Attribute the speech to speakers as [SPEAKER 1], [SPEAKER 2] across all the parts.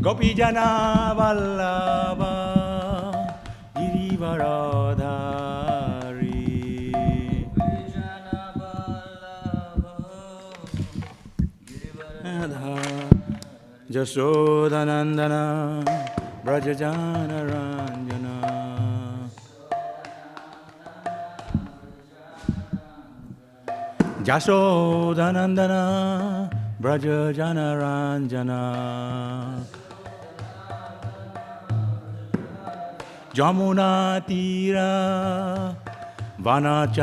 [SPEAKER 1] Gopijana Vallabha Girivaradhari Jasodhanandana Brajajana Ranjana Jasodhanandana Brajajana Ranjana Jamuna Tira Vanachari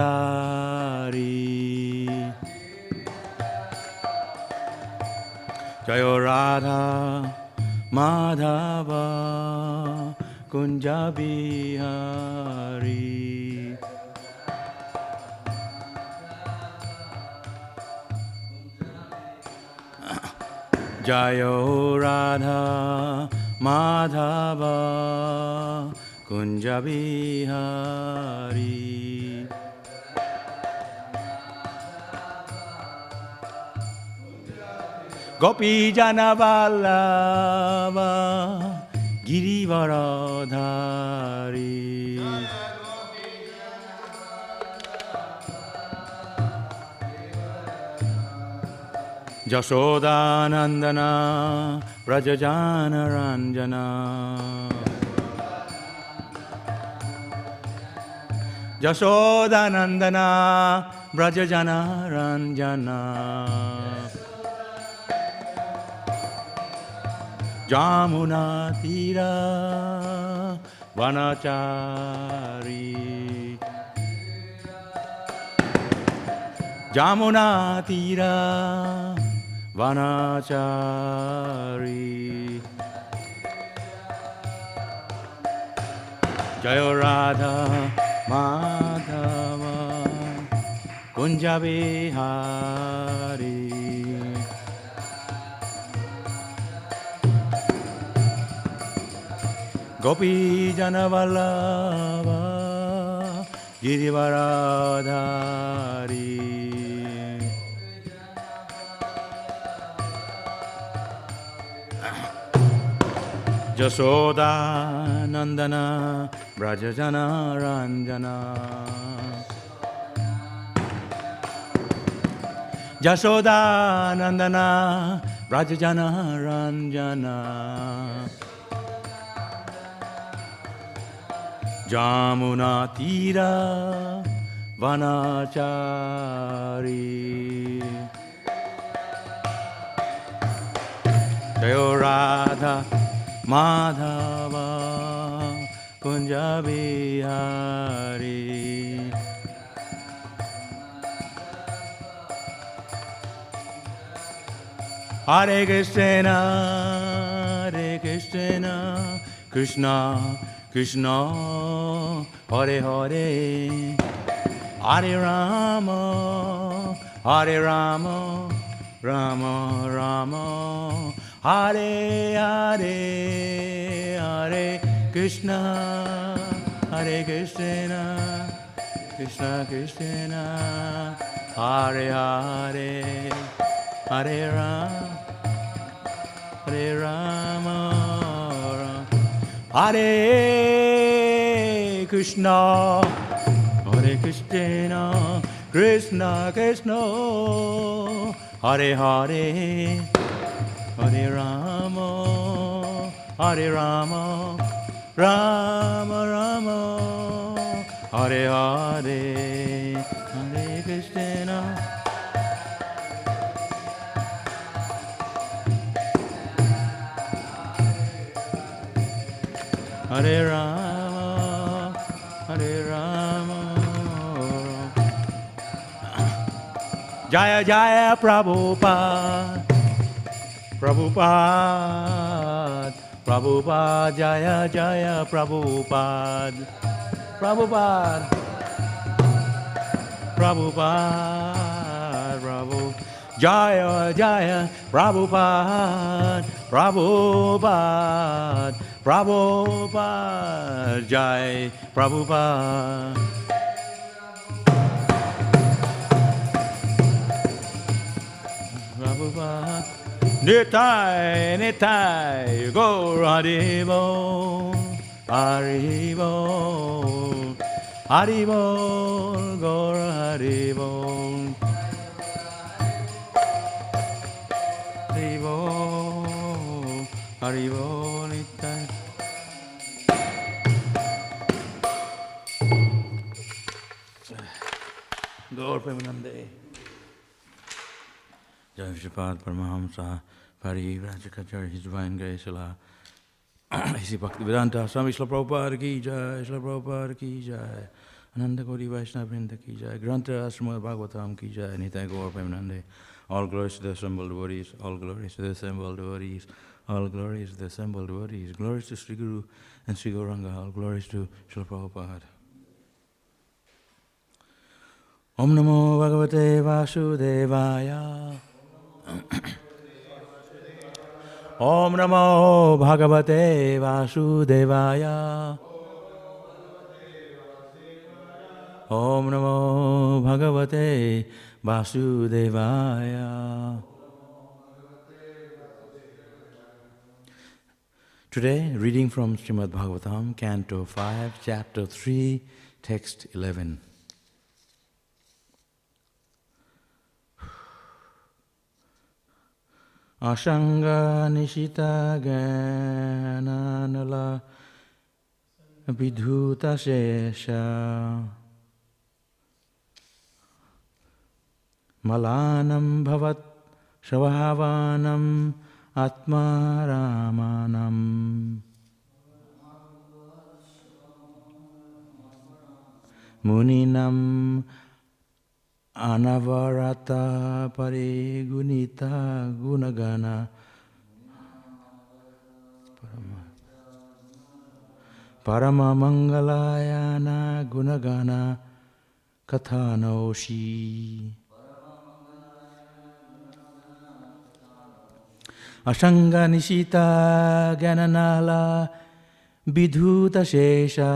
[SPEAKER 1] Jayo Radha Madhava Kunjabihari Jayo Radha Madhava Kunjabihari Gopijana Vallabha Girivaradhari Jasodhanandana Brajajana Ranjana Jasodhanandana Brajajana Ranjana Jamuna Tira Vanachari Jamuna Tira Vanachari Jayo Radha Madhava Kunjabihari Gopijana Vallabha Girivaradhari Jasoda Nandana Brajajana Ranjana Jasoda Nandana Brajajana Ranjana Jamuna Tira Vanachari Jayo Radha Madhava Kunjabihari Hare Krishna Krishna Krishna Hare Hare Hare Rama Rama Rama Hare Hare Hare Krishna Krishna Krishna Hare Hare Hare Rama Hare Krishna Krishna Krishna Hare Hare Hare Rama Rama Rama Hare Hare Hare Krishna Hare Rama Jaya Jaya Prabhupada Prabhupada Jaya Jaya Prabhupada Prabhu Jaya Jaya Prabhupada Jai Prabhupada Nitai, Nitai, Gaur Haribo, Haribo, Haribo, Gaur Haribo, Haribo, Haribo, Nitai. Gaur Premanande. Jai Śrīpad Paramahamsa, Parivrajacharya, His Divine Grace, His Bhaktivedanta, Swami Śrīmad Prabhupada ki jai, Śrīmad Prabhupada ki jai, Ananda Koti Vaishnava Vrinda ki jai, Grantha Śrīmad Bhāgavatam ki jai, Nitai Gaur Premanande. All glories to the assembled devotees, all glories to the assembled devotees, all glories to the assembled devotees, glories to Sri Guru and Sri Gauranga, all glories to Śrīla Prabhupada. Om Namo Bhagavate Vasudevaya. Om Namo Bhagavate Vasudevaya. Om Namo Bhagavate Vasudevaya. Today, reading from Śrīmad Bhāgavatam, Canto 5, Chapter 3, Text 11. Asanga nishita gananala vidhuta shesha malanam bhavat shavavanam atmaramanam muninam anavarata parigunita gunagana parama mangalayana gunagana kathanoshi asanga nishita gananala vidhuta shesha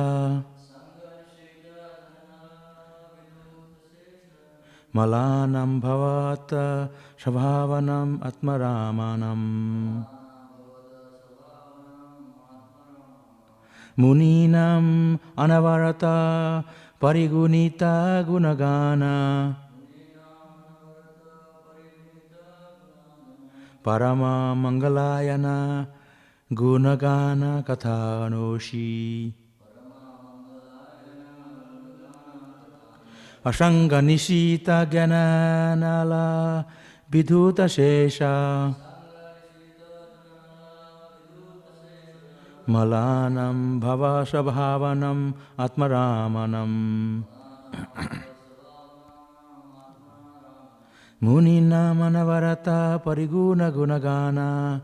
[SPEAKER 1] malanam bhavata shabhavanam atmaramanam muninam anavarata parigunita gunagana parama mangalayana gunagana kathanoshi asanga nishita gananala vidhuta shesha malanam bhavasabhavanam atmaramanam muninam anavarata pariguna gunagana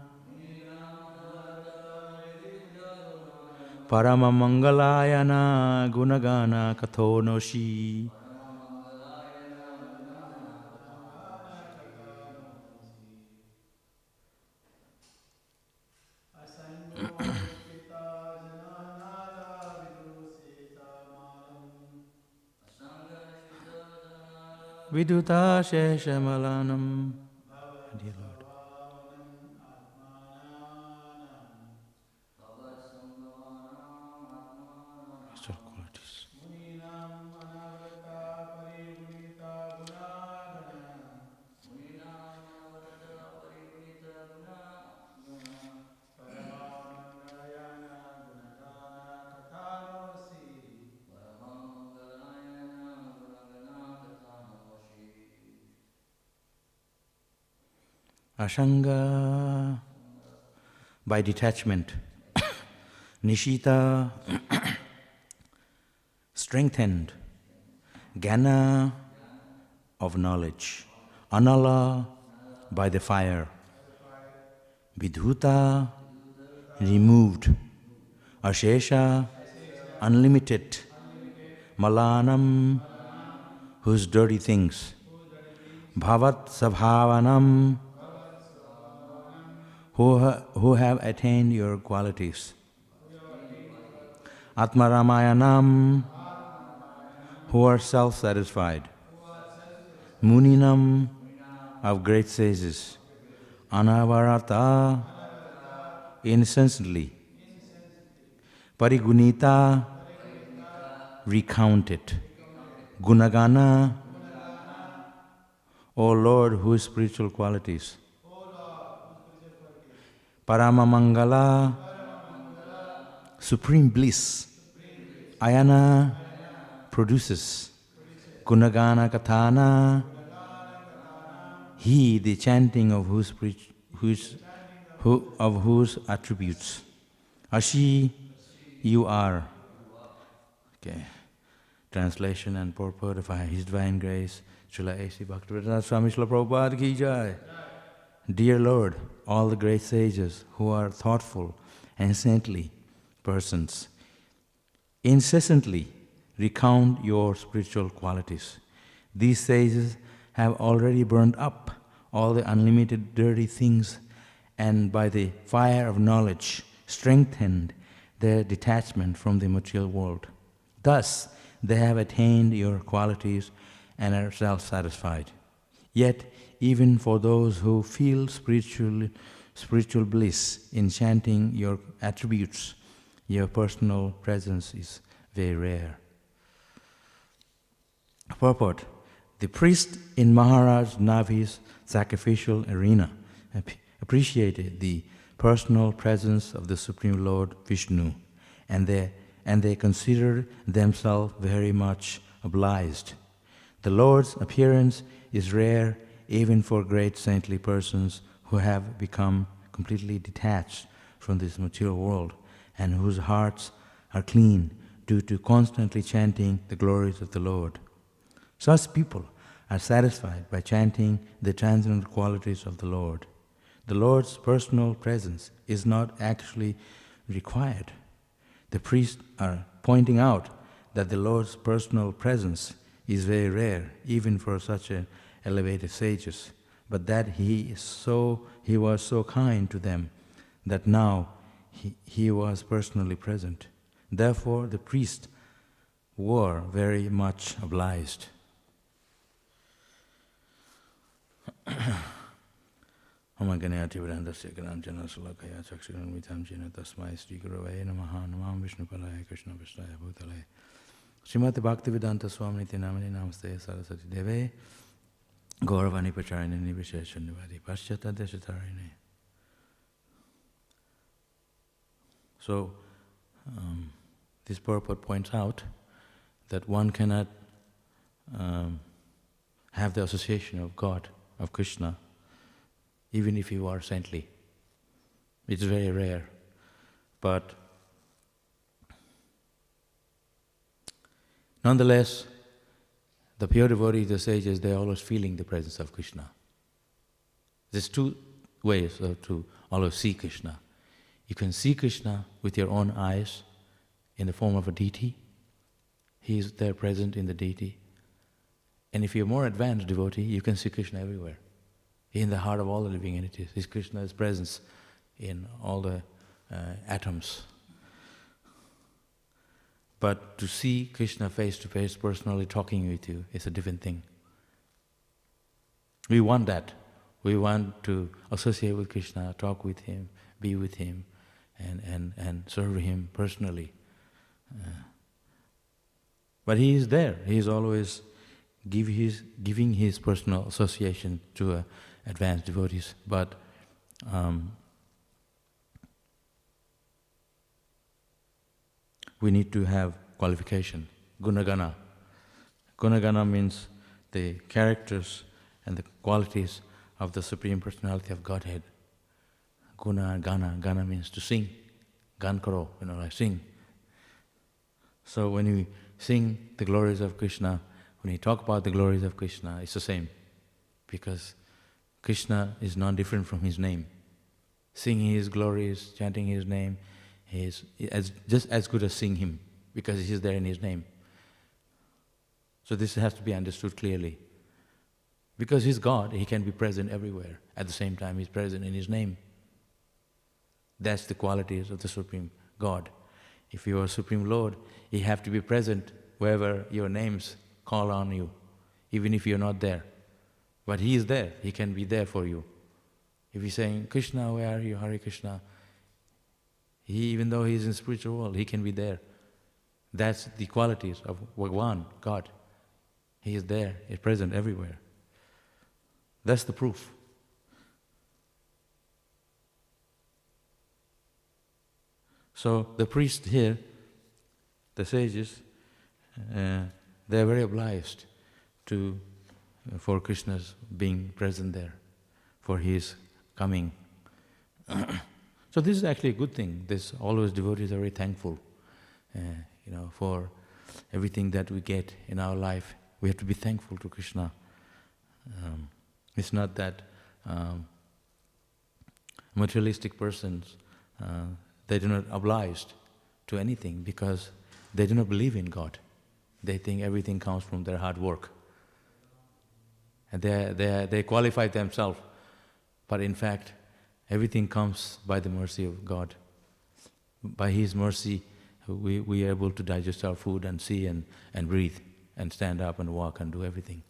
[SPEAKER 1] parama mangalayana gunagana kathonoshi Viduta Shesha Malanam. Dear Lord. External qualities. Asanga, by detachment. Nishita, strengthened. Jnana, of knowledge. Anala, by the fire. Vidhuta, removed. Ashesha, unlimited. Malanam, whose dirty things. Bhavat sabhavanam, who have attained your qualities. Atmaramayanam, who are self-satisfied. Muninam, of great sages. anavarata, incessantly, parigunita, recount it, gunagana, O Lord, whose spiritual qualities, paramamangala, supreme bliss, ayana, produces, gunagana kathana, he, the chanting of whose attributes, ashi, you are. Okay. Translation and purport of His Divine Grace, Srila A.C. Bhaktivedanta Swami Srila Prabhupada ki jai. Dear Lord, all the great sages who are thoughtful and saintly persons, incessantly recount your spiritual qualities. These sages have already burned up all the unlimited dirty things and by the fire of knowledge strengthened their detachment from the material world. Thus, they have attained your qualities and are self-satisfied. Yet, even for those who feel spiritual bliss in chanting your attributes, your personal presence is very rare. Purport: the priest in Maharaj Navi's sacrificial arena appreciated the personal presence of the Supreme Lord Vishnu, and they considered themselves very much obliged. The Lord's appearance is rare even for great saintly persons who have become completely detached from this material world and whose hearts are clean due to constantly chanting the glories of the Lord. Such people are satisfied by chanting the transcendental qualities of the Lord. The Lord's personal presence is not actually required. The priests are pointing out that the Lord's personal presence is very rare, even for such elevated sages, but that he was so kind to them that now he was personally present. Therefore, the priests were very much obliged. Bhaktivedanta Sulakaya Chakshiran Vitam Jina Tasmai Sri Guruvaya Namaha Namam Vishnu Palaya Krishna Vishnaya Bhutalaya Śrīmad Bhaktivedanta Swami Namani Namaste Saraswati Deve Gauravani Pacharini Visheshanivadi Paschata Deshatarine. So, this purport points out that one cannot have the association of God, of Krishna, even if you are saintly. It's very rare. But nonetheless, the pure devotees, the sages, they are always feeling the presence of Krishna. There's two ways to always see Krishna. You can see Krishna with your own eyes in the form of a deity. He is there present in the deity. And if you're a more advanced devotee, you can see Krishna everywhere. In the heart of all the living entities. His Krishna's presence in all the atoms. But to see Krishna face to face, personally talking with you, is a different thing. We want that. We want to associate with Krishna, talk with Him, be with Him, and serve Him personally. But He is there. He is always giving His personal association to advanced devotees. But we need to have qualification. Gunagana. Gunagana means the characters and the qualities of the Supreme Personality of Godhead. Guna, Gana. Gana means to sing. Gan karo, like sing. So when you sing the glories of Krishna, when you talk about the glories of Krishna, it's the same. Because Krishna is not different from His name. Singing His glories, chanting His name, is just as good as sing Him, because He is there in His name. So this has to be understood clearly. Because He's God, He can be present everywhere. At the same time, He's present in His name. That's the qualities of the Supreme God. If you are Supreme Lord, you have to be present wherever your names call on you, even if you're not there. But He is there. He can be there for you. If he's saying, Krishna, where are you, Hare Krishna? Even though he's in spiritual world, he can be there. That's the qualities of Bhagwan, God. He is there, he's present everywhere. That's the proof. So the priest here, the sages, they are very obliged for Krishna's being present there, for his coming. So this is actually a good thing. Always devotees are very thankful, for everything that we get in our life. We have to be thankful to Krishna. It's not that materialistic persons, they do not obliged to anything because they do not believe in God. They think everything comes from their hard work. And they qualify themselves. But in fact, everything comes by the mercy of God. By His mercy, we are able to digest our food and see and breathe and stand up and walk and do everything.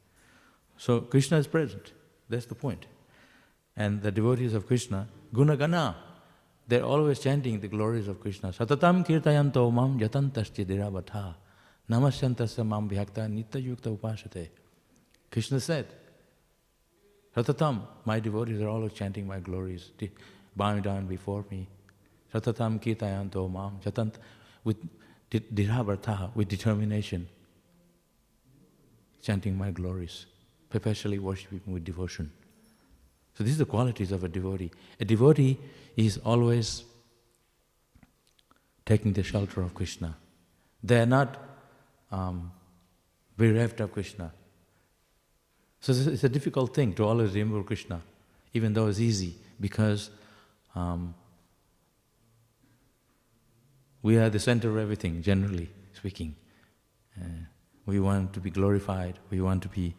[SPEAKER 1] So Krishna is present. That's the point. And the devotees of Krishna, Gunagana, they're always chanting the glories of Krishna. Satatam kirtayanto mam yatantasya diravatha namasyantasya mam bhyakta nityayukta upasate. Krishna said, Satatam, my devotees are always chanting my glories, bowing down before me. Satatam kirtayanto mam yatant, with diravatha, with determination, chanting my glories, perpetually worshiping with devotion. So these are the qualities of a devotee. A devotee is always taking the shelter of Krishna. They are not bereft of Krishna. So it's a difficult thing to always remember Krishna, even though it's easy, because we are the center of everything, generally speaking. We want to be glorified. We want to be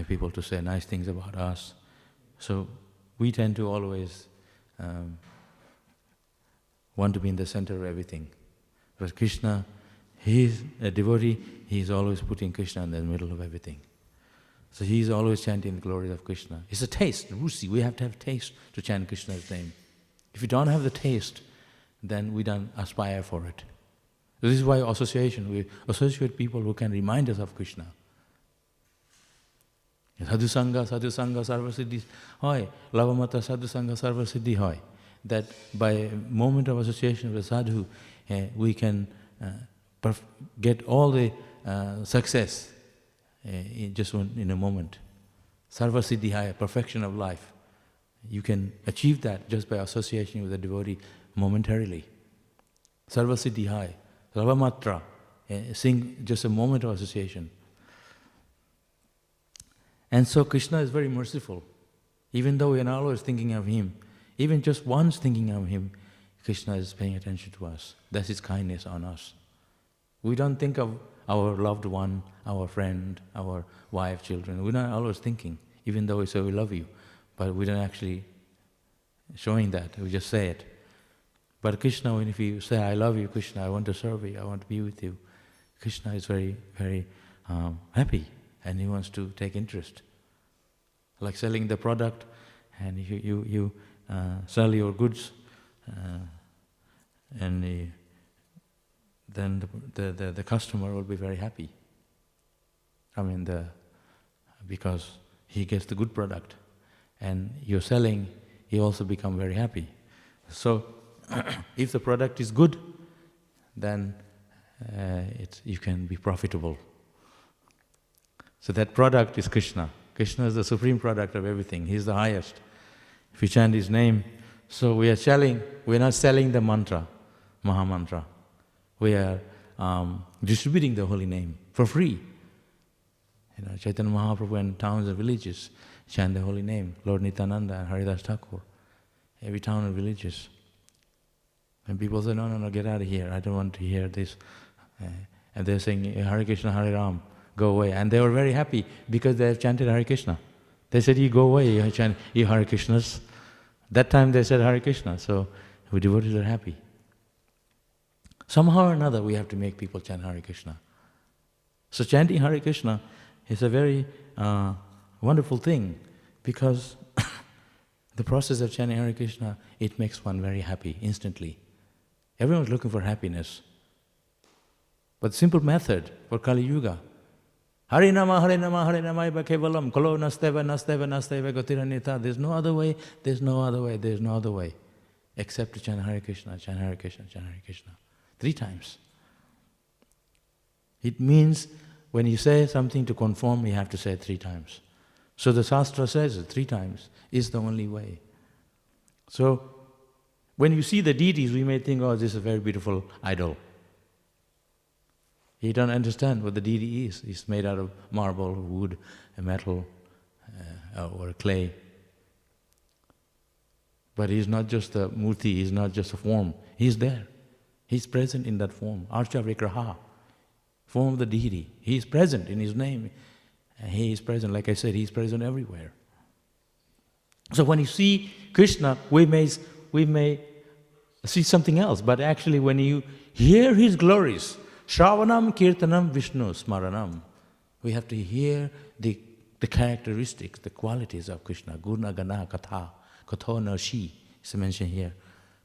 [SPEAKER 1] people to say nice things about us. So we tend to always want to be in the center of everything. But Krishna, he is a devotee, he is always putting Krishna in the middle of everything. So he is always chanting the glories of Krishna. It's a taste, rusi. We have to have taste to chant Krishna's name. If we don't have the taste, then we don't aspire for it. This is why association, we associate people who can remind us of Krishna. Sadhu Sangha, Sarva Siddhi hoy. Lavamata Sadhu Sangha, Sarva Siddhi hoy. That by a moment of association with Sadhu, we can get all the success in a moment. Sarva Siddhi hoy, perfection of life. You can achieve that just by association with a devotee momentarily. Sarva Siddhi hoy. Lavamatra, sing just a moment of association. And so Krishna is very merciful. Even though we are not always thinking of Him, even just once thinking of Him, Krishna is paying attention to us. That's His kindness on us. We don't think of our loved one, our friend, our wife, children. We're not always thinking, even though we say we love you. But we don't actually showing that, we just say it. But Krishna, if you say, I love you, Krishna, I want to serve you, I want to be with you, Krishna is very, very happy. And he wants to take interest. Like selling the product, and you sell your goods, and then the customer will be very happy. Because he gets the good product, and you're selling, he also become very happy. So, if the product is good, then you can be profitable. So that product is Krishna. Krishna is the supreme product of everything. He is the highest. If you chant His name, so we are not selling the mantra, Maha Mantra. We are distributing the holy name for free. Chaitanya Mahaprabhu and towns and villages chant the holy name. Lord Nityananda and Haridas Thakur. Every town and villages. And people say, no, get out of here. I don't want to hear this. And they're saying, Hare Krishna, Hare Ram. Go away. And they were very happy because they have chanted Hare Krishna. They said, you go away, you chant you Hare Krishnas. That time they said Hare Krishna, so we devotees are happy. Somehow or another we have to make people chant Hare Krishna. So chanting Hare Krishna is a very wonderful thing because The process of chanting Hare Krishna, it makes one very happy instantly. Everyone's looking for happiness. But simple method for Kali Yuga. Hare Nama, Hare Nama, Hare Nama, Eva Kevalam, Kalo Nasteva, Nasteva, Nasteva, Gotiranita. There's no other way, there's no other way, there's no other way. Except to chant Hare Krishna, chant Hare Krishna, chant Hare Krishna. 3 times. It means when you say something to conform, you have to say it 3 times. So the Shastra says it 3 times is the only way. So when you see the deities, we may think, oh, this is a very beautiful idol. You don't understand what the deity is. It's made out of marble, wood, a metal, or clay. But he's not just a murti, he's not just a form. He's there. He's present in that form. Archa Vigraha, form of the deity. He is present in his name. And he is present, like I said, he is present everywhere. So when you see Krishna, we may see something else, but actually when you hear his glories, Shravanam Kirtanam Vishnu Smaranam, we have to hear the characteristics, the qualities of Krishna. Guna Gana Katha, Katho Narshi is mentioned here.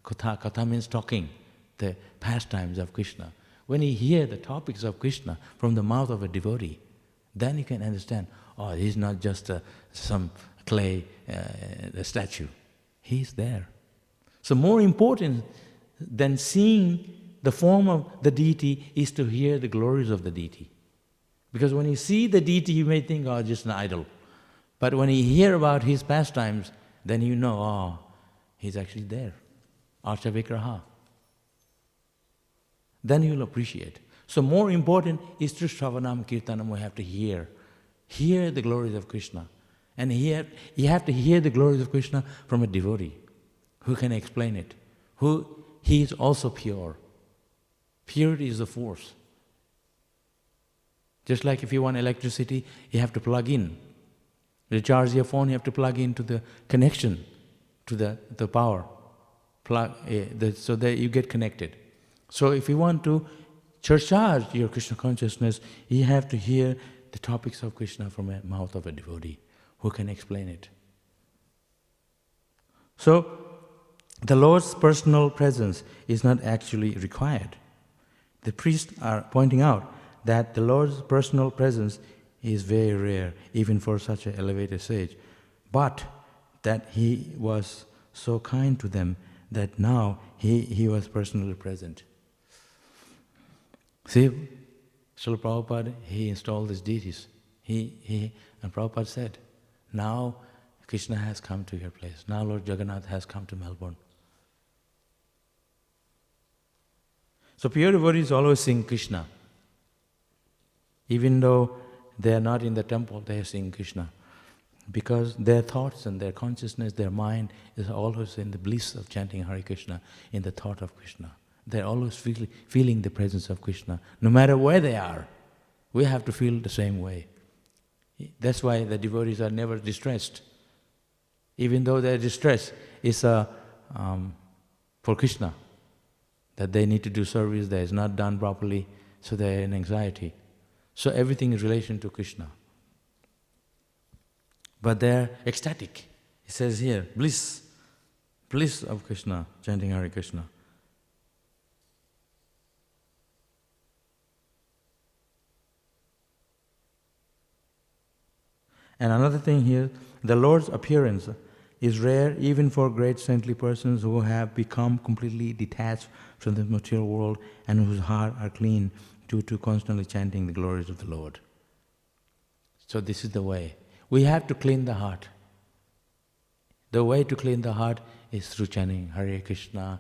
[SPEAKER 1] Katha means talking, the pastimes of Krishna. When you hear the topics of Krishna from the mouth of a devotee, then you can understand, oh, he's not just some clay statue. He's there. So more important than seeing the form of the deity is to hear the glories of the deity. Because when you see the deity, you may think, oh, just an idol. But when you hear about his pastimes, then you know, oh, he's actually there. Archa Vigraha. Then you'll appreciate. So more important is through Shravanam Kirtanam, we have to hear the glories of Krishna. And you have to hear the glories of Krishna from a devotee who can explain it. He is also pure. Purity is the force. Just like if you want electricity, you have to plug in. You charge your phone, you have to plug into the connection to the power. So that you get connected. So if you want to charge your Krishna consciousness, you have to hear the topics of Krishna from the mouth of a devotee who can explain it. So, the Lord's personal presence is not actually required. The priests are pointing out that the Lord's personal presence is very rare, even for such an elevated sage, but that he was so kind to them that now he was personally present. See, Srila Prabhupada, he installed these deities. And Prabhupada said, now Krishna has come to your place. Now Lord Jagannath has come to Melbourne. So pure devotees always sing Krishna. Even though they are not in the temple, they sing Krishna. Because their thoughts and their consciousness, their mind is always in the bliss of chanting Hare Krishna, in the thought of Krishna. They're always feeling the presence of Krishna. No matter where they are, we have to feel the same way. That's why the devotees are never distressed. Even though their distress is for Krishna, that they need to do service that is not done properly, so they're in anxiety. So everything is relation to Krishna. But they're ecstatic. It says here, bliss of Krishna, chanting Hare Krishna. And another thing here, the Lord's appearance is rare even for great saintly persons who have become completely detached from the material world and whose heart are clean due to constantly chanting the glories of the Lord. So this is the way. We have to clean the heart. The way to clean the heart is through chanting Hare Krishna,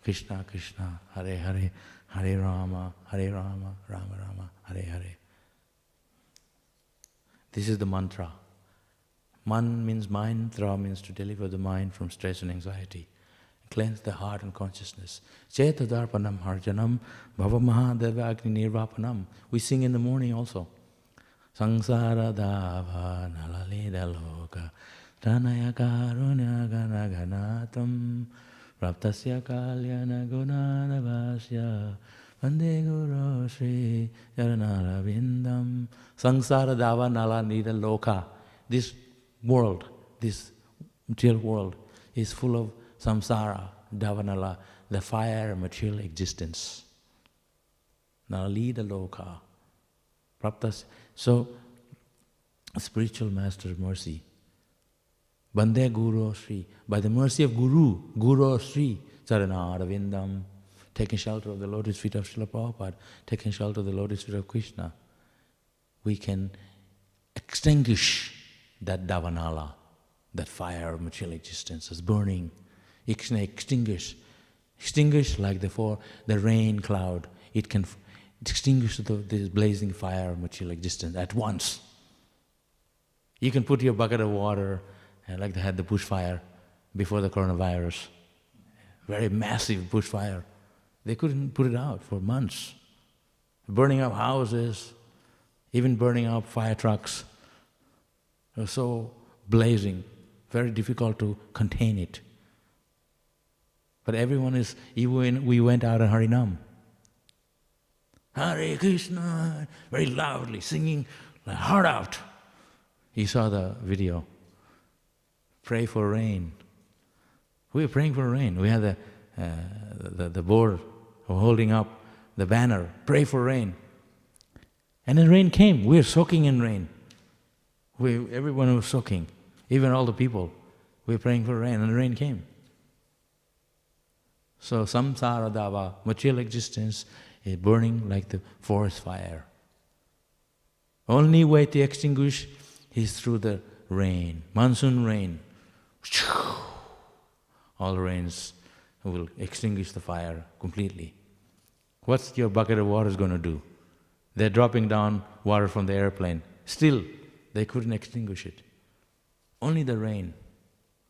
[SPEAKER 1] Krishna Krishna, Hare Hare, Hare Rama, Rama Rama, Hare Hare. This is the mantra. Man means mind, Tra means to deliver the mind from stress and anxiety. Cleanse the heart and consciousness. Chetadarpanam harjanam bhavamahadeva agni nirvapanam. We sing in the morning also. Sangsara dava nalaleda loka tanaya karunya gana ganatam raptasya kalyana gunanavasya vande guru shri jaranarabindam. Sangsara dava nalaleda loka. This world, this material world is full of samsara, davanala, the fire of material existence. Nalida loka. Praptas. So, spiritual master's mercy. Bande Guru Sri. By the mercy of Guru Sri, Charana Aravindam, taking shelter of the lotus feet of Srila Prabhupada, taking shelter of the lotus feet of Krishna, we can extinguish that davanala, that fire of material existence is burning. It can extinguish like the rain cloud. It can extinguish this blazing fire of material existence at once. You can put your bucket of water, like they had the bushfire before the coronavirus, very massive bushfire. They couldn't put it out for months. Burning up houses, even burning up fire trucks. It was so blazing, very difficult to contain it. But everyone is, even we went out in Harinam. Hare Krishna, very loudly, singing, like heart out. You saw the video. Pray for rain. We were praying for rain. We had the board holding up the banner, pray for rain. And then rain came. We were soaking in rain. Everyone was soaking, even all the people. We were praying for rain, and the rain came. So samsara dava, material existence, is burning like the forest fire. Only way to extinguish is through the rain, monsoon rain. All rains will extinguish the fire completely. What's your bucket of water going to do? They're dropping down water from the airplane. Still, they couldn't extinguish it. Only the rain.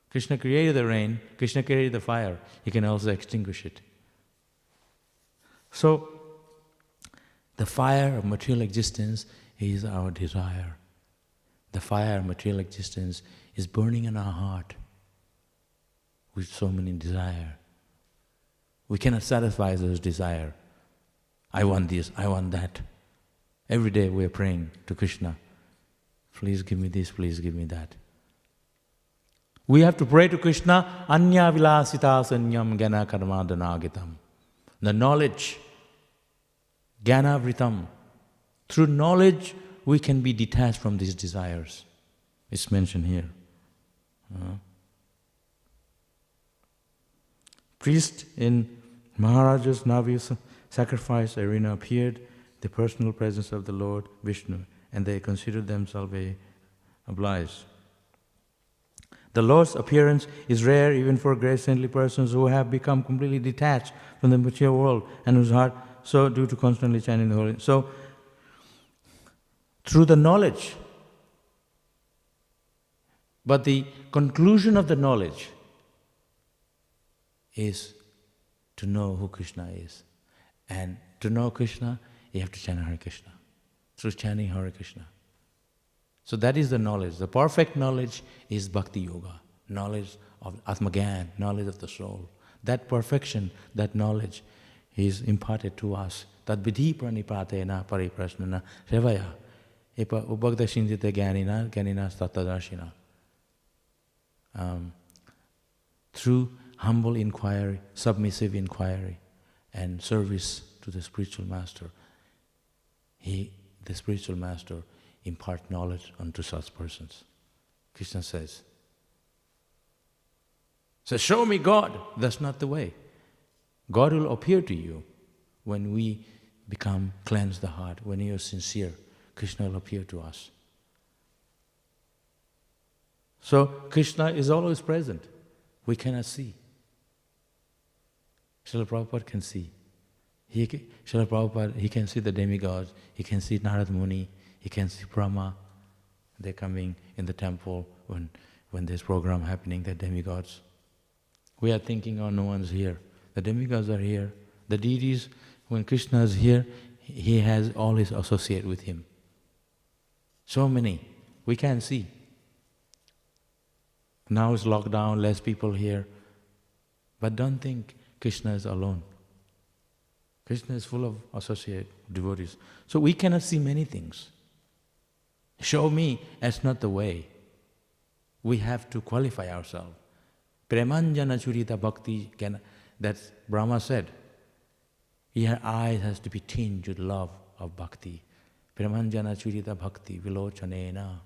[SPEAKER 1] Krishna created the rain, Krishna created the fire. He can also extinguish it. So, the fire of material existence is our desire. The fire of material existence is burning in our heart with so many desires. We cannot satisfy those desires. I want this, I want that. Every day we are praying to Krishna, please give me this, please give me that. We have to pray to Krishna, Anya vilasita sanyam gana karmadanagitam. The knowledge, Jnana vritam. Through knowledge, we can be detached from these desires. It's mentioned here. Priest in Maharaja's Navya sacrifice arena appeared the personal presence of the Lord Vishnu, and they considered themselves obliged. The Lord's appearance is rare even for great saintly persons who have become completely detached from the material world and whose heart so due to constantly chanting the holy. So, through the knowledge, but the conclusion of the knowledge is to know who Krishna is. And to know Krishna, you have to chant Hare Krishna. Through chanting Hare Krishna. So that is the knowledge. The perfect knowledge is Bhakti Yoga. Knowledge of Atmagyan, knowledge of the soul. That perfection, that knowledge is imparted to us. Tad vidhi pranipatena pariprasnana sevaya. Ubhagda shindita jnanina jnanina tattadarshina. Through humble inquiry, submissive inquiry, and service to the spiritual master, the spiritual master impart knowledge unto such persons. Krishna says, show me God. That's not the way. God will appear to you when we cleanse the heart, when you are sincere. Krishna will appear to us. So Krishna is always present. We cannot see. Srila Prabhupada can see. Srila Prabhupada, he can see the demigods, he can see Narad Muni, he can see Brahma. They're coming in the temple when there's program happening, the demigods. We are thinking, oh, no one's here. The demigods are here. The deities, when Krishna is here, he has all his associates with him. So many. We can't see. Now it's locked down, less people here. But don't think Krishna is alone. Krishna is full of associate devotees. So we cannot see many things. Show me, that's not the way. We have to qualify ourselves. Premanjana churita bhakti, that Brahma said. Your eyes has to be tinged with love of bhakti. Premanjana churita bhakti vilochanena.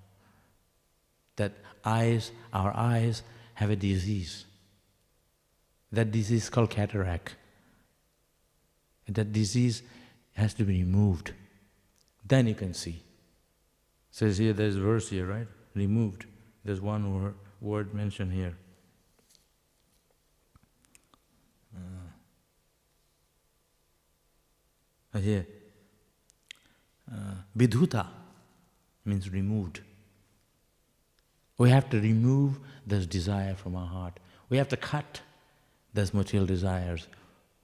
[SPEAKER 1] That our eyes have a disease. That disease is called cataract. And that disease has to be removed. Then you can see. Says here, there's a verse here, right? Removed. There's one word mentioned here. Here. Vidhuta means removed. We have to remove this desire from our heart. We have to cut those material desires.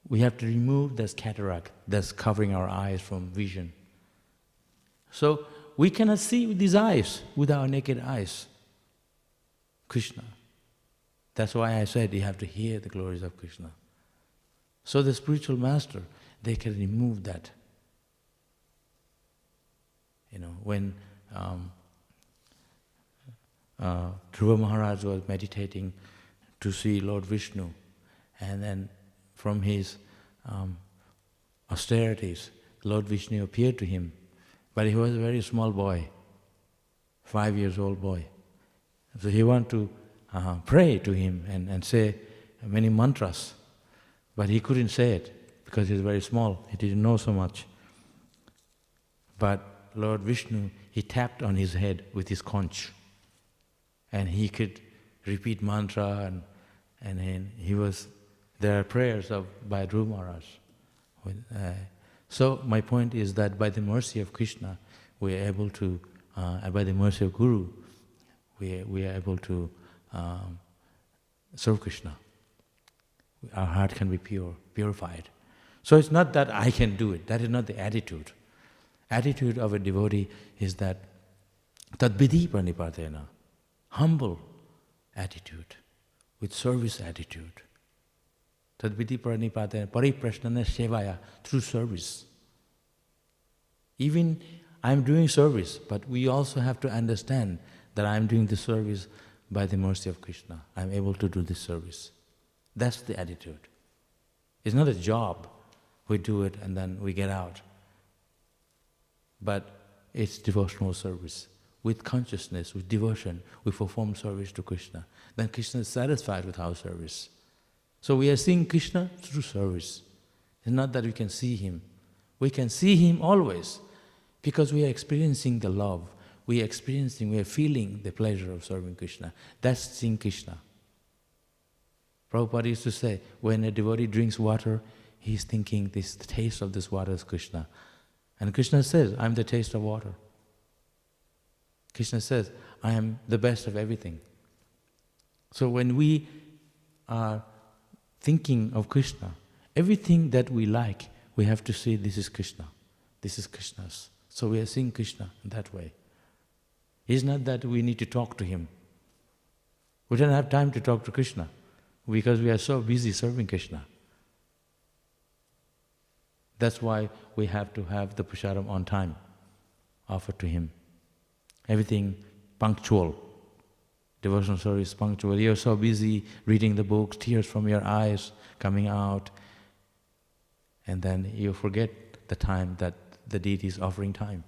[SPEAKER 1] We have to remove this cataract that's covering our eyes from vision. So we cannot see with these eyes, with our naked eyes, Krishna. That's why I said you have to hear the glories of Krishna. So the spiritual master, they can remove that. When Dhruva Maharaj was meditating to see Lord Vishnu, and then from his austerities, Lord Vishnu appeared to him, but he was a very small boy, 5 years old boy. So he wanted to pray to him and say many mantras, but he couldn't say it because he was very small, he didn't know so much. But Lord Vishnu, he tapped on his head with his conch, and he could repeat mantra, and there are prayers by Dhruva Maharaj. So my point is that by the mercy of Krishna, we are able to, and by the mercy of Guru, we are able to serve Krishna. Our heart can be purified. So it's not that I can do it. That is not the attitude. Attitude of a devotee is that tadvidhi pranipatena, humble attitude, with service attitude. Tadvidhi pranipatena pariprasnana sevaya, through service. Even I'm doing service, but we also have to understand that I'm doing the service by the mercy of Krishna. I'm able to do this service. That's the attitude. It's not a job. We do it and then we get out. But it's devotional service. With consciousness, with devotion, we perform service to Krishna. Then Krishna is satisfied with our service. So we are seeing Krishna through service. It's not that we can see Him. We can see Him always because we are experiencing the love. We are feeling the pleasure of serving Krishna. That's seeing Krishna. Prabhupada used to say, when a devotee drinks water, he's thinking the taste of this water is Krishna. And Krishna says, I'm the taste of water. Krishna says, I am the best of everything. So when we are thinking of Krishna, everything that we like, we have to say, this is Krishna. This is Krishna's. So we are seeing Krishna in that way. It's not that we need to talk to Him. We don't have time to talk to Krishna because we are so busy serving Krishna. That's why we have to have the prasadam on time, offered to Him. Everything punctual. Devotional service punctual. You're so busy reading the books, tears from your eyes coming out, and then you forget the time that the deity is offering time.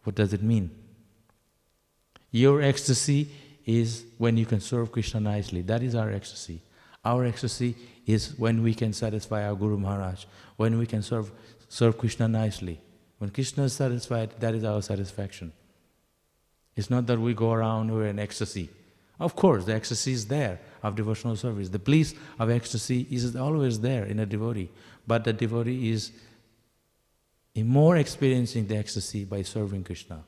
[SPEAKER 1] What does it mean? Your ecstasy is when you can serve Krishna nicely. That is our ecstasy. Our ecstasy is when we can satisfy our Guru Maharaj, when we can serve Krishna nicely. When Krishna is satisfied, that is our satisfaction. It's not that we go around, we're in ecstasy. Of course, the ecstasy is there of devotional service. The bliss of ecstasy is always there in a devotee. But the devotee is more experiencing the ecstasy by serving Krishna.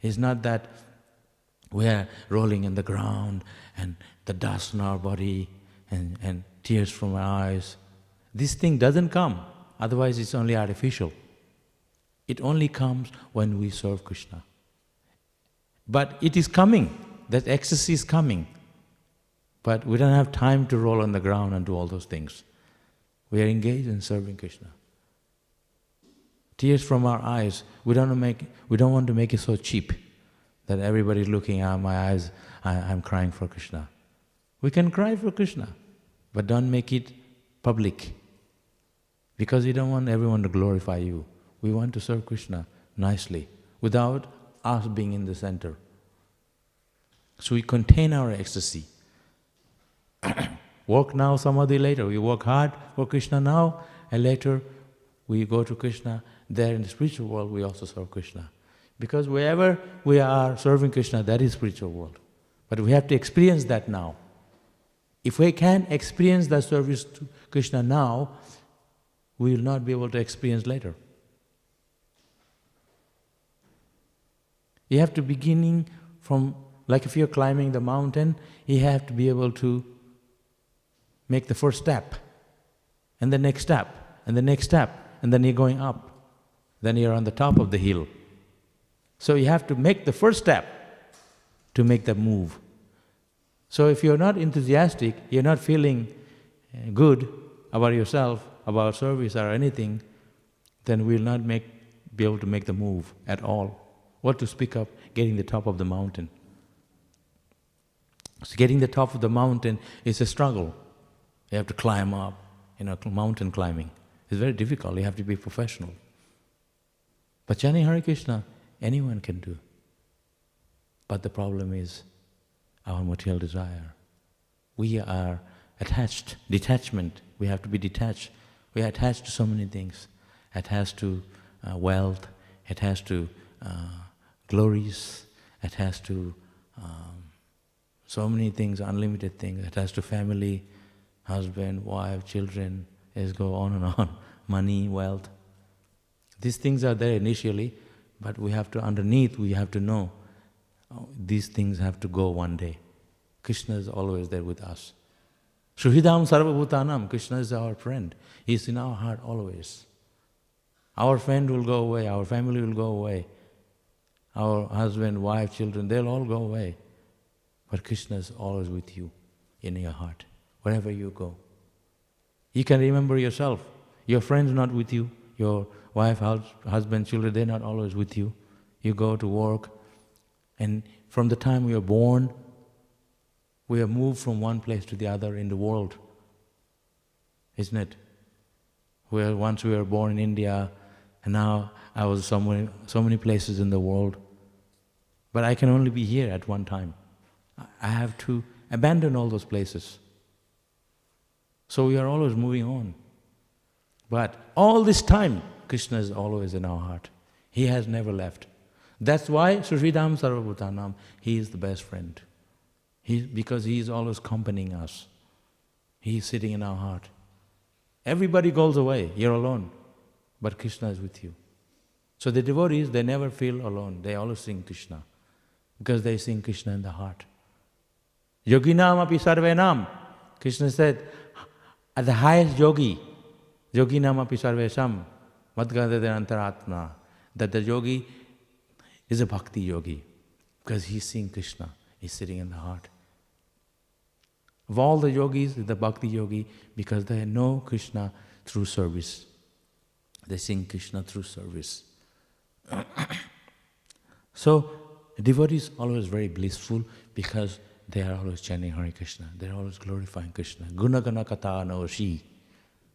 [SPEAKER 1] It's not that we are rolling in the ground and the dust on our body and tears from our eyes. This thing doesn't come, otherwise it's only artificial. It only comes when we serve Krishna. But it is coming, that ecstasy is coming. But we don't have time to roll on the ground and do all those things. We are engaged in serving Krishna. Tears from our eyes, we don't want to make it so cheap that everybody's looking at my eyes, I'm crying for Krishna. We can cry for Krishna, but don't make it public. Because you don't want everyone to glorify you. We want to serve Krishna nicely, without us being in the center. So we contain our ecstasy. Work now, samadhi later. We work hard for Krishna now, and later we go to Krishna. There in the spiritual world, we also serve Krishna. Because wherever we are serving Krishna, that is spiritual world. But we have to experience that now. If we can experience that service to Krishna now, we will not be able to experience later. You have to beginning from, like if you're climbing the mountain, you have to be able to make the first step, and the next step, and the next step, and then you're going up. Then you're on the top of the hill. So you have to make the first step to make the move. So if you're not enthusiastic, you're not feeling good about yourself, about service or anything, then we'll not be able to make the move at all. What to speak of getting the top of the mountain? So getting the top of the mountain is a struggle. You have to climb up, mountain climbing. It's very difficult, you have to be professional. But chanting Hare Krishna, anyone can do. But the problem is our material desire. We are attached, detachment. We have to be detached. We are attached to so many things. Attached to wealth, attached to glories, attached to so many things, unlimited things, attached to family, husband, wife, children, let's go on and on, money, wealth. These things are there initially, but we have to, underneath, we have to know these things have to go one day. Krishna is always there with us. Shuhidam sarvabhutanam, Krishna is our friend. He is in our heart always. Our friend will go away, our family will go away. Our husband, wife, children, they'll all go away. But Krishna is always with you, in your heart, wherever you go. You can remember yourself. Your friend's not with you. Your wife, husband, children, they're not always with you. You go to work, and from the time we are born, we have moved from one place to the other in the world, isn't it? Once we were born in India, and now I was so many places in the world. But I can only be here at one time. I have to abandon all those places. So we are always moving on. But all this time, Krishna is always in our heart. He has never left. That's why Sridham Sarvabhutanam, he is the best friend. Because he is always accompanying us. He is sitting in our heart. Everybody goes away, you're alone. But Krishna is with you. So the devotees, they never feel alone. They always sing Krishna. Because they sing Krishna in the heart. Yoginam api sarvenam. Krishna said, at the highest yogi, yoginam api sarvesam, madgadadana antaratma. That the yogi is a bhakti yogi. Because he's seeing Krishna. He's sitting in the heart. Of all the yogis, the bhakti yogi, because they know Krishna through service. They sing Krishna through service. So, devotees are always very blissful because they are always chanting Hare Krishna. They are always glorifying Krishna. Guna gana kata no shi.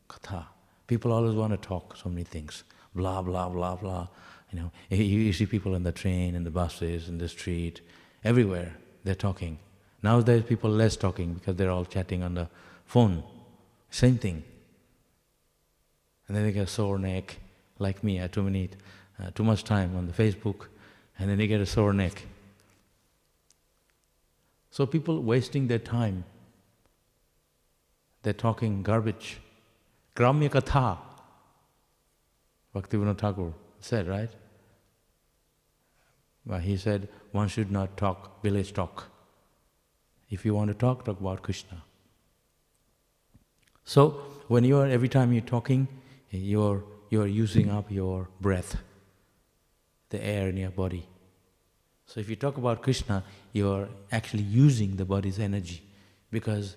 [SPEAKER 1] Katha. People always want to talk so many things. Blah, blah, blah, blah. You see people in the train, in the buses, in the street, everywhere they're talking. Nowadays people less talking because they're all chatting on the phone. Same thing. And then they get a sore neck, like me, I had too much time on the Facebook, and then they get a sore neck. So people wasting their time, they're talking garbage. Gramya Katha, Bhaktivedanta Thakur said, right? Well, he said, one should not talk village talk. If you want to talk about Krishna. So, when every time you're talking, you're using up your breath, the air in your body. So if you talk about Krishna, you're actually using the body's energy, because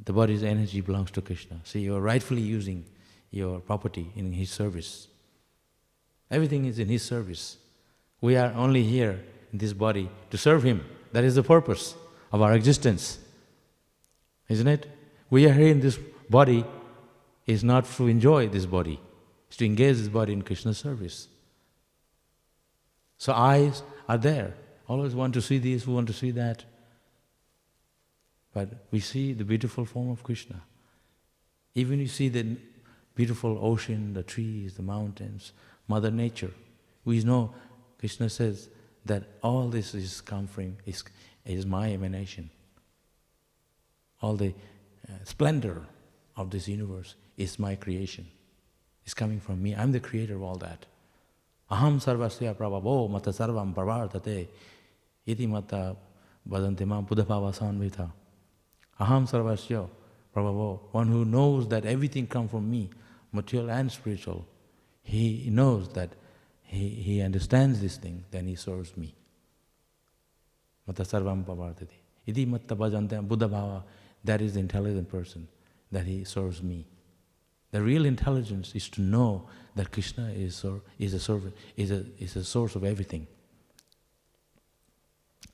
[SPEAKER 1] the body's energy belongs to Krishna. So you're rightfully using your property in His service. Everything is in His service. We are only here in this body to serve Him. That is the purpose of our existence. Isn't it? We are here in this body is not to enjoy this body. It's to engage this body in Krishna's service. So eyes are there. Always want to see this, we want to see that. But we see the beautiful form of Krishna. Even you see the beautiful ocean, the trees, the mountains, Mother Nature. We know, Krishna says that all this is is my emanation. All the splendor of this universe is my creation. It's coming from me. I'm the creator of all that. Aham sarvasya prabhavo mata sarvam parvartate iti mata bhajante mam buddhapava sanvita. Aham sarvasya prabhavo, one who knows that everything comes from me, material and spiritual. He knows that he understands this thing, then he serves me. Mata sarvam parvartate. Iti mata bhajante buddhapava, that is the intelligent person, that he serves me. The real intelligence is to know that Krishna is a source of everything.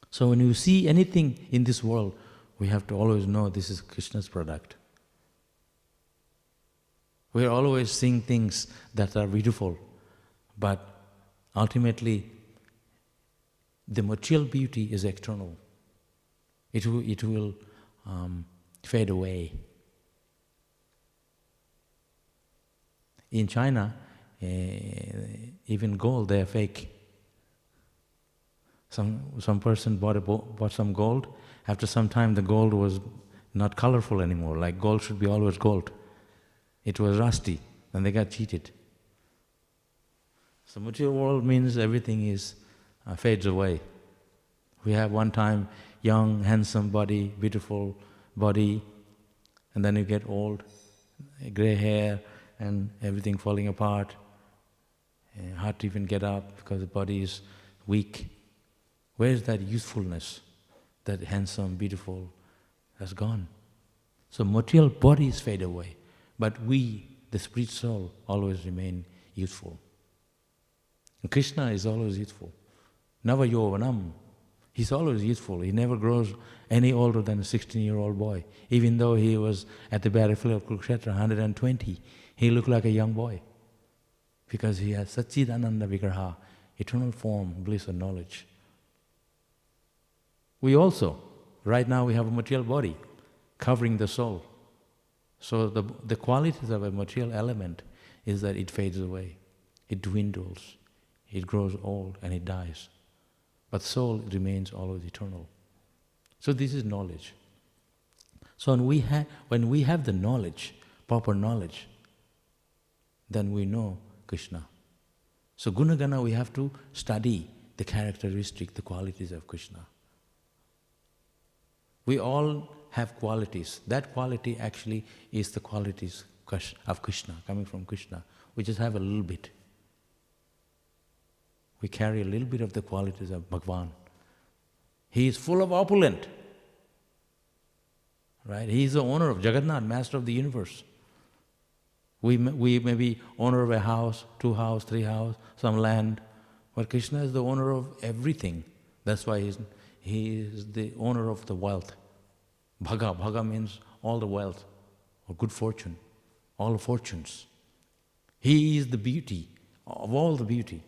[SPEAKER 1] So when you see anything in this world, we have to always know this is Krishna's product. We are always seeing things that are beautiful, but ultimately the material beauty is external. It will fade away. In China, even gold, they are fake. Some person bought some gold. After some time, the gold was not colorful anymore. Like gold should be always gold. It was rusty, and they got cheated. So material world means everything fades away. We have one time young, handsome body, beautiful body, and then you get old, gray hair, and everything falling apart, hard to even get up because the body is weak. Where is that youthfulness, that handsome, beautiful, has gone? So material bodies fade away, but we, the spirit soul, always remain youthful. And Krishna is always youthful. Nava yovanam. He's always youthful. He never grows any older than a 16-year-old boy. Even though he was at the battlefield of Kurukshetra, 120, he looked like a young boy. Because he has Satchidananda Vigraha, eternal form, bliss and knowledge. We also, right now we have a material body covering the soul. So the qualities of a material element is that it fades away, it dwindles, it grows old and it dies. But soul remains always eternal. So this is knowledge. So when we have the knowledge, proper knowledge, then we know Krishna. So Gunagana, we have to study the characteristic, the qualities of Krishna. We all have qualities. That quality actually is the qualities of Krishna, coming from Krishna. We just have a little bit. We carry a little bit of the qualities of Bhagavan. He is full of opulent. Right? He is the owner of Jagannath, master of the universe. We may be owner of a house, 2 houses, 3 houses, some land, but Krishna is the owner of everything. That's why he is the owner of the wealth. Bhaga means all the wealth, or good fortune, all the fortunes. He is the beauty of all the beauty.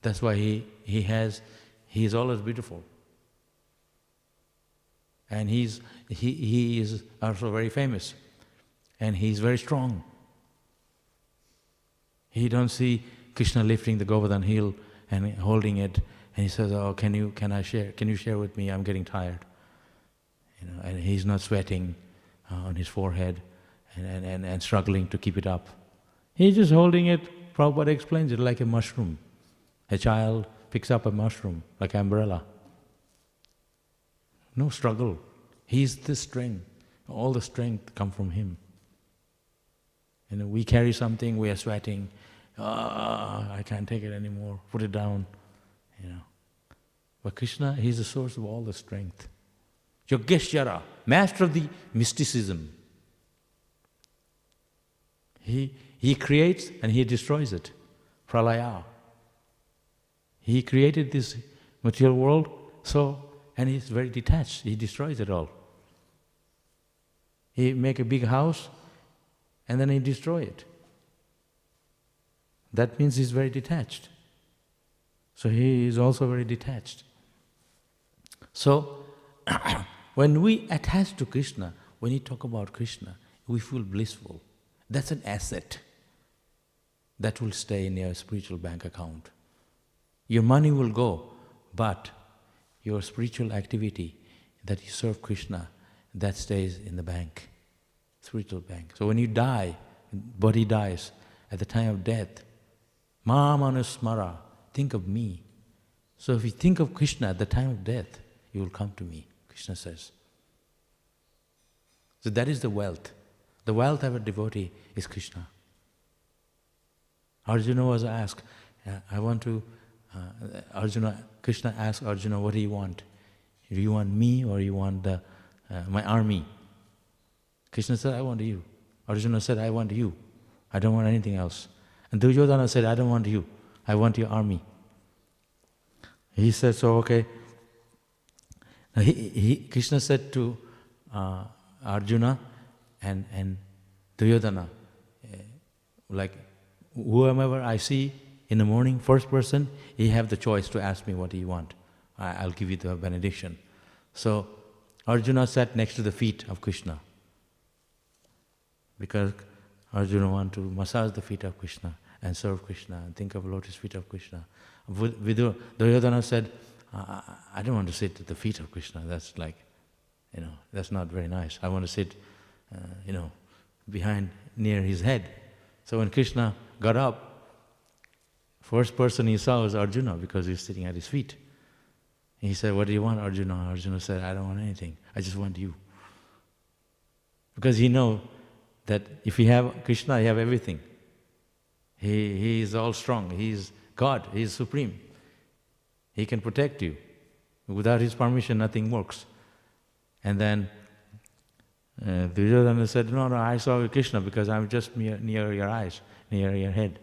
[SPEAKER 1] That's why he is always beautiful. And he is also very famous. And he is very strong. He don't see Krishna lifting the Govardhan hill and holding it, and he says, "Oh, can you share with me? I'm getting tired." And he's not sweating on his forehead and struggling to keep it up. He's just holding it. Prabhupada explains it like a mushroom. A child picks up a mushroom like an umbrella. No struggle. He's the strength. All the strength comes from him. We carry something, we are sweating. I can't take it anymore. Put it down. But Krishna, he's the source of all the strength. Yogeshwara, master of the mysticism. He creates and he destroys it. Pralaya. He created this material world, and he's very detached. He destroys it all. He make a big house, and then he destroy it. That means he's very detached. So he is also very detached. So, when we attach to Krishna, when we talk about Krishna, we feel blissful. That's an asset that will stay in your spiritual bank account. Your money will go, but your spiritual activity that you serve Krishna, that stays in the bank, spiritual bank. So when you die, body dies, at the time of death, Mam Anusmara, think of me. So if you think of Krishna at the time of death, you will come to me, Krishna says. So that is the wealth. The wealth of a devotee is Krishna. Arjuna was asked, Krishna asked Arjuna, what do you want? Do you want me or you want my army? Krishna said, I want you. Arjuna said, I want you. I don't want anything else. And Duryodhana said, I don't want you. I want your army. He said, so okay. Krishna said to Arjuna and Duryodhana, like whoever I see in the morning, first person, he have the choice to ask me what do you want. I'll give you the benediction. So Arjuna sat next to the feet of Krishna because Arjuna want to massage the feet of Krishna and serve Krishna and think of lotus feet of Krishna. Duryodhana said, I don't want to sit at the feet of Krishna. That's like, that's not very nice. I want to sit, behind, near his head. So when Krishna got up, first person he saw was Arjuna because he was sitting at his feet. He said, what do you want, Arjuna? Arjuna said, I don't want anything. I just want you. Because he knows that if you have Krishna, you have everything. He is all strong. He is God. He is supreme. He can protect you. Without his permission, nothing works. And then Duryodhana said, no, I saw Krishna because I'm just near your eyes, near your head.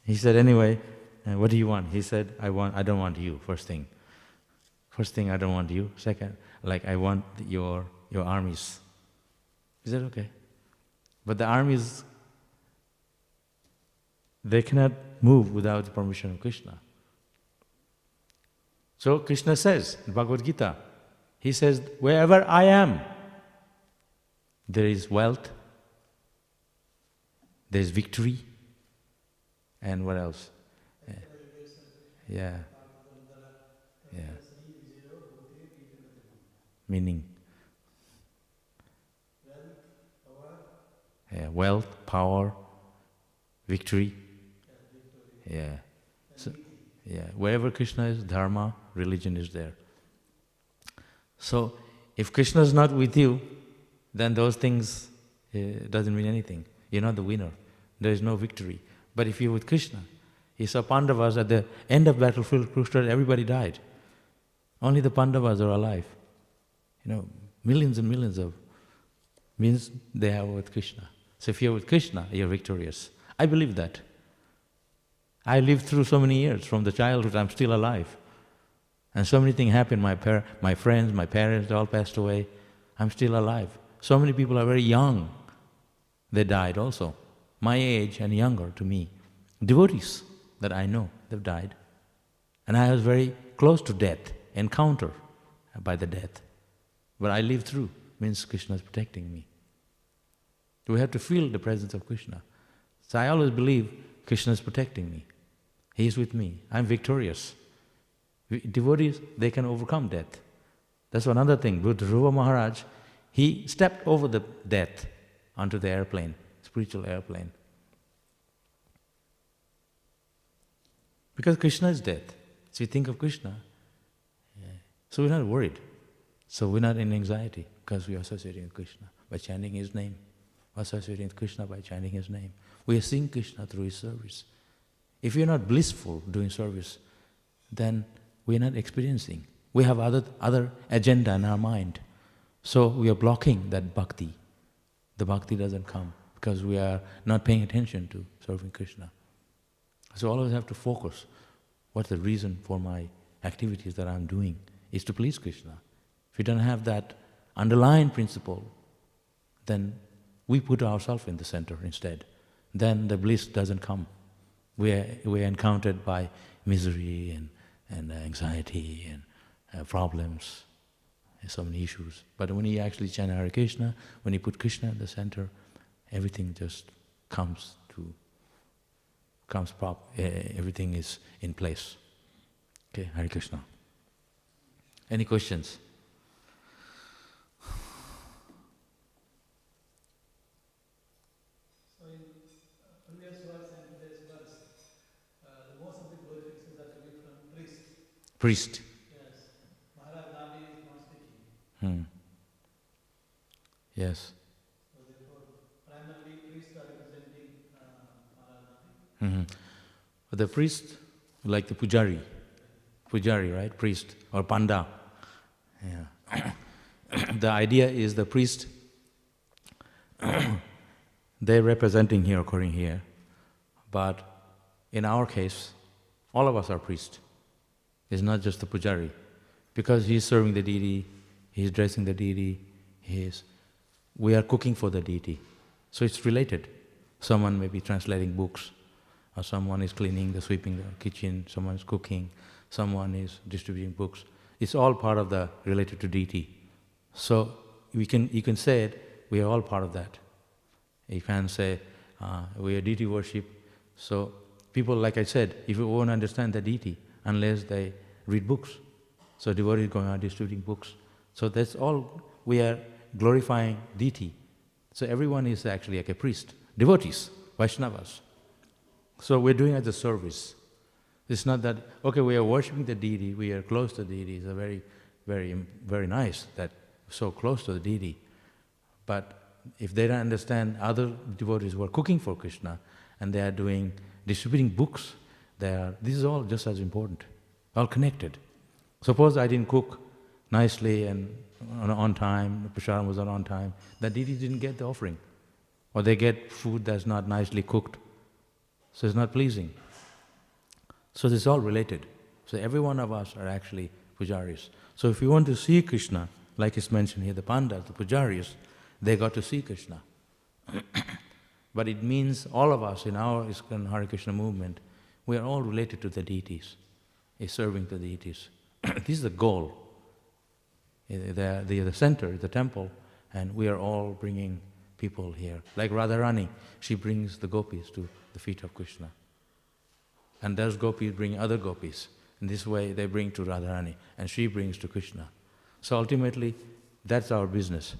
[SPEAKER 1] He said, anyway, what do you want? He said, I don't want you, first thing. First thing, I don't want you. Second, I want your armies. He said, okay. But the armies, they cannot move without the permission of Krishna. So Krishna says in Bhagavad Gita, he says, wherever I am, there is wealth, there is victory, and what else? Yeah. Meaning? Yeah, wealth, power, victory. Yeah. So, wherever Krishna is, dharma, religion is there. So, if Krishna is not with you, then those things doesn't mean anything. You're not the winner. There is no victory. But if you're with Krishna, he saw Pandavas at the end of battlefield, everybody died. Only the Pandavas are alive. Millions and millions of, means they are with Krishna. So if you're with Krishna, you're victorious. I believe that. I lived through so many years, from the childhood, I'm still alive. And so many things happened, my friends, my parents, they all passed away. I'm still alive. So many people are very young. They died also. My age and younger to me. Devotees that I know, they've died. And I was very close to death, encounter by the death. But I lived through, means Krishna is protecting me. We have to feel the presence of Krishna. So I always believe Krishna is protecting me. He is with me. I'm victorious. Devotees, they can overcome death. That's another thing. Dhruva Maharaj, he stepped over the death onto the airplane, spiritual airplane. Because Krishna is death. So you think of Krishna, so we're not worried. So we're not in anxiety because we are associating with Krishna by chanting his name. We're associating with Krishna by chanting his name. We are seeing Krishna through his service. If we are not blissful doing service, then we are not experiencing. We have other agenda in our mind. So we are blocking that bhakti. The bhakti doesn't come because we are not paying attention to serving Krishna. So always have to focus. What's the reason for my activities that I'm doing? Is to please Krishna. If we don't have that underlying principle, then we put ourselves in the center instead. Then the bliss doesn't come. We're encountered by misery and anxiety and problems and so many issues. But when you actually chant Hare Krishna, when you put Krishna in the center, everything just everything is in place. Okay, Hare Krishna. Any questions?
[SPEAKER 2] So in previous verse and today's verse, the most of the glorifications are coming from priest.
[SPEAKER 1] Priest.
[SPEAKER 2] Yes. Maharaj Gandhi is not speaking.
[SPEAKER 1] Yes.
[SPEAKER 2] So therefore, primarily priests are representing Maharaj Gandhi.
[SPEAKER 1] The priest, like the Pujari, right? Priest or Panda. Yeah. The idea is the priest, they're representing here, occurring here. But in our case, all of us are priests. It's not just the Pujari. Because he's serving the deity, he's dressing the deity, we are cooking for the deity. So it's related. Someone may be translating books, or someone is sweeping the kitchen, someone is cooking, someone is distributing books. It's all part of the related to deity. So you can say it, we are all part of that. You can say we are deity worship. So people, like I said, if you won't understand the deity unless they read books. So devotees going out distributing books. So that's all, we are glorifying deity. So everyone is actually like a priest, devotees, Vaishnavas. So we're doing it as a service. It's not that, okay, we are worshipping the deity, we are close to the deity. It's a very, very, very nice that we're so close to the deity. But if they don't understand, other devotees who are cooking for Krishna and they are distributing books, this is all just as important, all connected. Suppose I didn't cook nicely and on time, the prasadam was not on time, the deity didn't get the offering. Or they get food that's not nicely cooked. So it's not pleasing. So this is all related. So every one of us are actually pujaris. So if you want to see Krishna, like it's mentioned here, the pandas, the pujaris, they got to see Krishna. But it means all of us in our ISKCON Hare Krishna movement, we are all related to the deities, is serving the deities. This is the goal. They are the center, the temple, and we are all bringing people here. Like Radharani, she brings the gopis to the feet of Krishna. And those gopis bring other gopis. In this way they bring to Radharani, and she brings to Krishna. So ultimately, that's our business.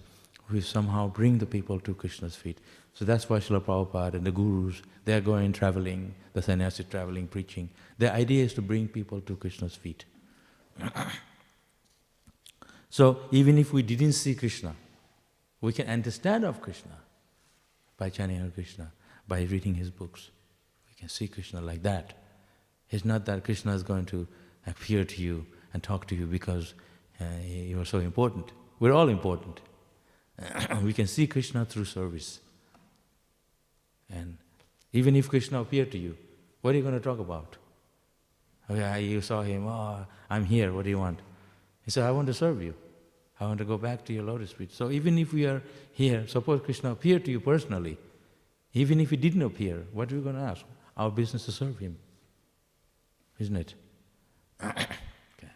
[SPEAKER 1] We somehow bring the people to Krishna's feet. So that's why Srila Prabhupada and the gurus, they are going traveling, the sannyasis traveling, preaching. The idea is to bring people to Krishna's feet. So even if we didn't see Krishna, we can understand of Krishna by chanting Hare Krishna, by reading his books. We can see Krishna like that. It's not that Krishna is going to appear to you and talk to you because you are so important. We're all important. We can see Krishna through service. And even if Krishna appeared to you, what are you going to talk about? Okay, you saw him, I'm here, what do you want? He said, I want to serve you. I want to go back to your lotus feet. So even if we are here, suppose Krishna appeared to you personally, even if he didn't appear, what are we going to ask? Our business to serve him. Isn't it? Okay.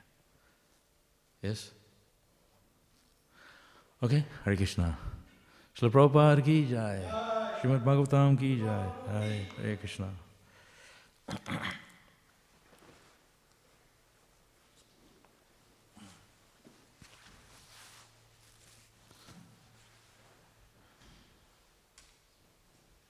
[SPEAKER 1] Yes? Okay, Hare Krishna. Śrīla Prabhupada ki jai. Śrīmad Bhāgavatam ki jai. Hare Krishna.